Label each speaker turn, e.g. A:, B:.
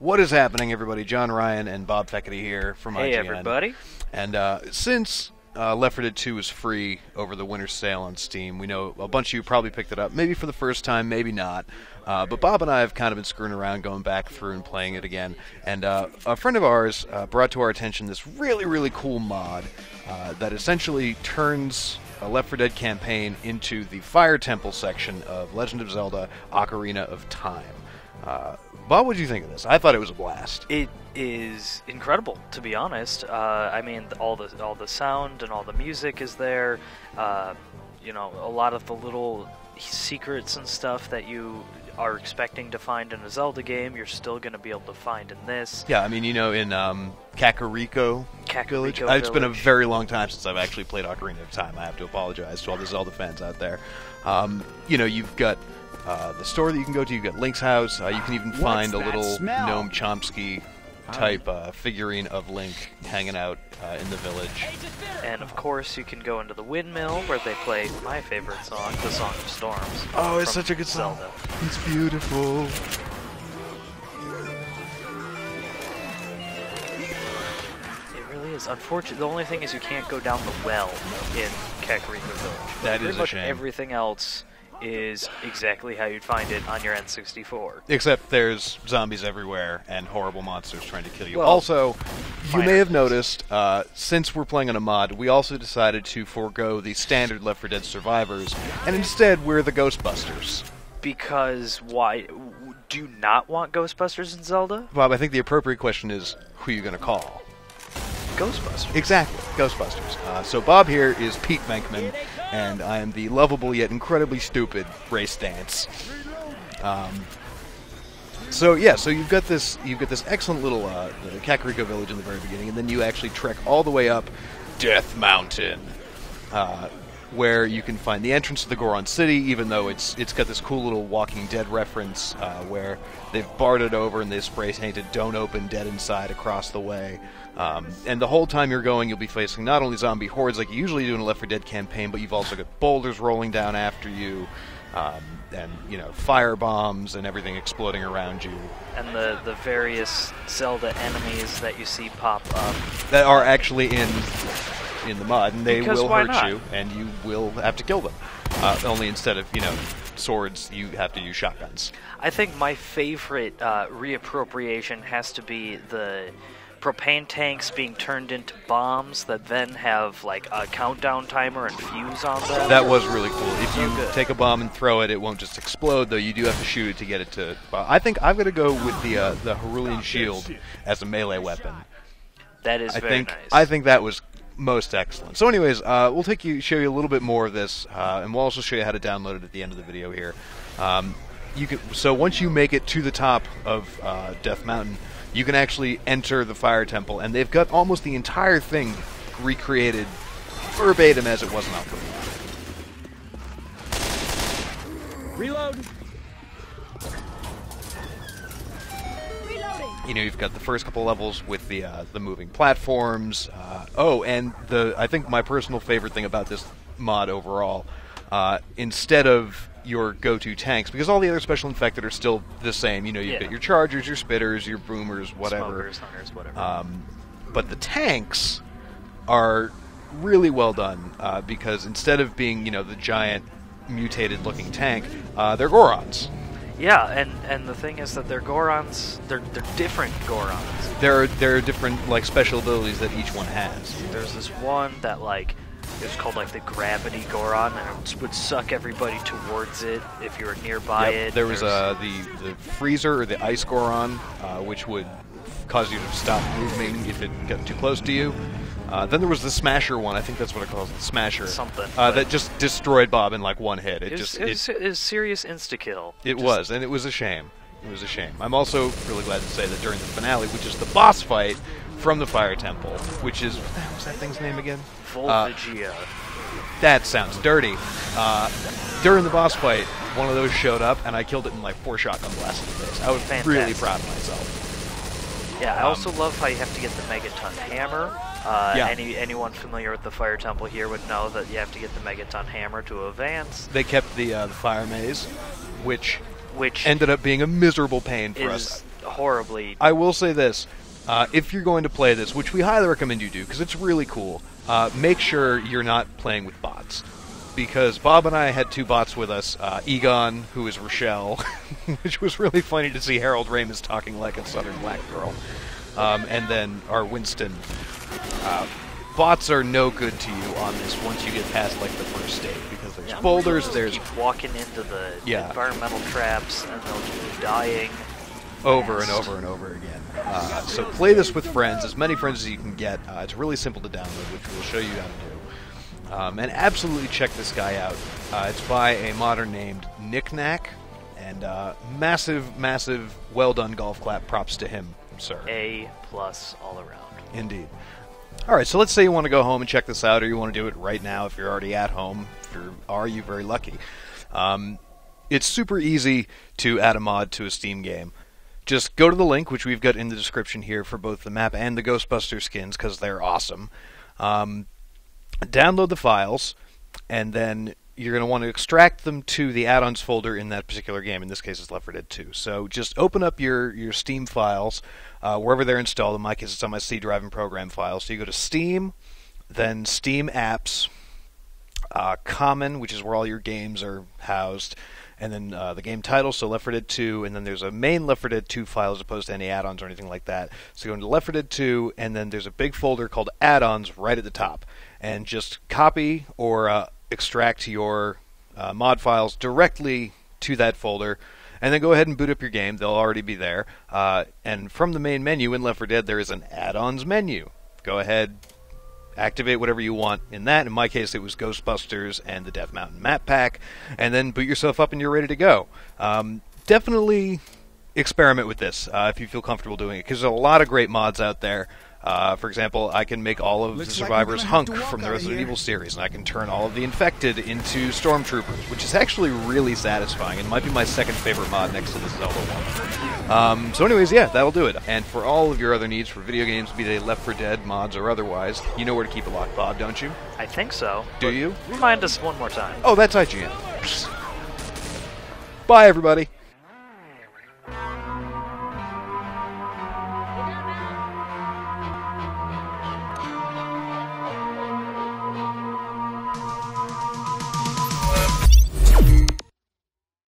A: What is happening, everybody? John Ryan and Bob Feckety here from IGN.
B: Hey, everybody.
A: And since Left 4 Dead 2 is free over the winter sale on Steam, we know a bunch of you probably picked it up, maybe for the first time, maybe not. But Bob and I have kind of been screwing around, going back through and playing it again. And a friend of ours brought to our attention this really, really cool mod that essentially turns a Left 4 Dead campaign into the Fire Temple section of Legend of Zelda: Ocarina of Time. Bob, what did you think of this? I thought it was a blast.
B: It is incredible, to be honest. I mean, all the sound and all the music is there. You know, a lot of the little secrets and stuff that you are expecting to find in a Zelda game, you're still going to be able to find in this.
A: Yeah, I mean, you know, in Kakariko Village. It's been a very long time since I've actually played Ocarina of Time. I have to apologize to all the Zelda fans out there. You know, you've got the store that you can go to. You've got Link's house. You can even find a little Gnome Chomsky type figurine of Link hanging out in the village.
B: And of course, you can go into the windmill where they play my favorite song, the Song of Storms.
A: Oh, it's such a good song.
B: Zelda.
A: It's beautiful.
B: It really is. Unfortunately, the only thing is you can't go down the well in Kakariko Village.
A: That is a shame.
B: Everything else is exactly how you'd find it on your N64.
A: Except there's zombies everywhere and horrible monsters trying to kill you.
B: Well,
A: also, you may have noticed, since we're playing on a mod, we also decided to forego the standard Left 4 Dead survivors, and instead we're the Ghostbusters.
B: Because why? Do you not want Ghostbusters in Zelda?
A: Bob, I think the appropriate question is, who are you going to call?
B: Ghostbusters.
A: Exactly, Ghostbusters. So Bob here is Pete Venkman, and I am the lovable yet incredibly stupid Race Dance. So you've got this excellent little Kakariko village in the very beginning, and then you actually trek all the way up Death Mountain, where you can find the entrance to the Goron City, even though it's got this cool little Walking Dead reference where they've barred it over and they spray painted "Don't Open, Dead Inside" across the way. And the whole time you're going, you'll be facing not only zombie hordes like you usually do in a Left 4 Dead campaign, but you've also got boulders rolling down after you, and you know, fire bombs and everything exploding around you.
B: And the various Zelda enemies that you see pop up
A: that are actually in the mod, and they will hurt
B: not?
A: you, and you will have to kill them. Only instead of, you know, swords, you have to use shotguns.
B: I think my favorite reappropriation has to be the propane tanks being turned into bombs that then have like a countdown timer and fuse on them.
A: That was really cool. If you take a bomb and throw it, it won't just explode, though you do have to shoot it to get it to... I think I'm going to go with the Cerulean Shield as a melee weapon.
B: That is very nice.
A: I think that was most excellent. So anyways, we'll show you a little bit more of this, and we'll also show you how to download it at the end of the video here. So once you make it to the top of Death Mountain, you can actually enter the Fire Temple, and they've got almost the entire thing recreated verbatim as it was in Ocarina.
C: Reload!
A: You know, you've got the first couple levels with the moving platforms. And I think my personal favorite thing about this mod overall, instead of your go-to tanks, because all the other special infected are still the same. You know, you've got your chargers, your spitters, your boomers, whatever.
B: Smokers, hunters, whatever.
A: But the tanks are really well done, because instead of being, you know, the giant mutated-looking tank, they're Gorons.
B: Yeah, and the thing is that they're Gorons. They're different Gorons.
A: There are different like special abilities that each one has.
B: There's this one that like it's called like the Gravity Goron, and it would suck everybody towards it if you were nearby it.
A: There was the Freezer or the Ice Goron, which would cause you to stop moving if it got too close to you. Then there was the Smasher one. I think that's what it calls, the Smasher.
B: Something.
A: That just destroyed Bob in like one hit.
B: It was serious insta-kill.
A: It was, and it was a shame. It was a shame. I'm also really glad to say that during the finale, which is the boss fight from the Fire Temple, which is, what the hell was that thing's name again?
B: Volvigia.
A: That sounds dirty. During the boss fight, one of those showed up, and I killed it in like 4 shotgun blasts in the face. I was really proud of myself.
B: Yeah, I also love how you have to get the Megaton Hammer. Anyone familiar with the Fire Temple here would know that you have to get the Megaton Hammer to advance.
A: They kept the Fire Maze, which ended up being a miserable pain for us.
B: horribly.
A: I will say this. If you're going to play this, which we highly recommend you do, because it's really cool, make sure you're not playing with bots. Because Bob and I had 2 bots with us, Egon, who is Rochelle, which was really funny to see Harold Ramis talking like a southern black girl, and then our Winston. Bots are no good to you on this once you get past like the first stage, because there's boulders, there's...
B: keep walking into the environmental traps, and they'll keep dying.
A: Over and over and over again. So play this with friends, as many friends as you can get. It's really simple to download, which we'll show you how to do. And absolutely check this guy out. It's by a modder named NicNack, and massive, massive, well done golf clap. Props to him, sir.
B: A+ all around.
A: Indeed. All right, so let's say you want to go home and check this out, or you want to do it right now if you're already at home. If you are, you're very lucky. It's super easy to add a mod to a Steam game. Just go to the link, which we've got in the description here for both the map and the Ghostbusters skins, because they're awesome. Download the files, and then you're going to want to extract them to the add-ons folder in that particular game. In this case, it's Left 4 Dead 2. So just open up your Steam files, wherever they're installed. In my case, it's on my C drive and program file. So you go to Steam, then Steam Apps, Common, which is where all your games are housed, and then the game title, so Left 4 Dead 2, and then there's a main Left 4 Dead 2 file as opposed to any add-ons or anything like that. So go into Left 4 Dead 2, and then there's a big folder called Add-ons right at the top. And just copy or extract your mod files directly to that folder, and then go ahead and boot up your game. They'll already be there. And from the main menu in Left 4 Dead, there is an Add-ons menu. Go ahead, activate whatever you want in that. In my case, it was Ghostbusters and the Death Mountain map pack, and then boot yourself up and you're ready to go. Definitely experiment with this if you feel comfortable doing it, because there's a lot of great mods out there. For example, I can make all of the survivors Hunk from the Resident Evil series, and I can turn all of the infected into stormtroopers, which is actually really satisfying, and might be my second favorite mod next to the Zelda one. So anyways, yeah, that'll do it. And for all of your other needs for video games, be they Left 4 Dead mods or otherwise, you know where to keep it locked, Bob, don't you?
B: I think so.
A: Do you?
B: Remind us one more time.
A: Oh, that's IGN. Bye, everybody.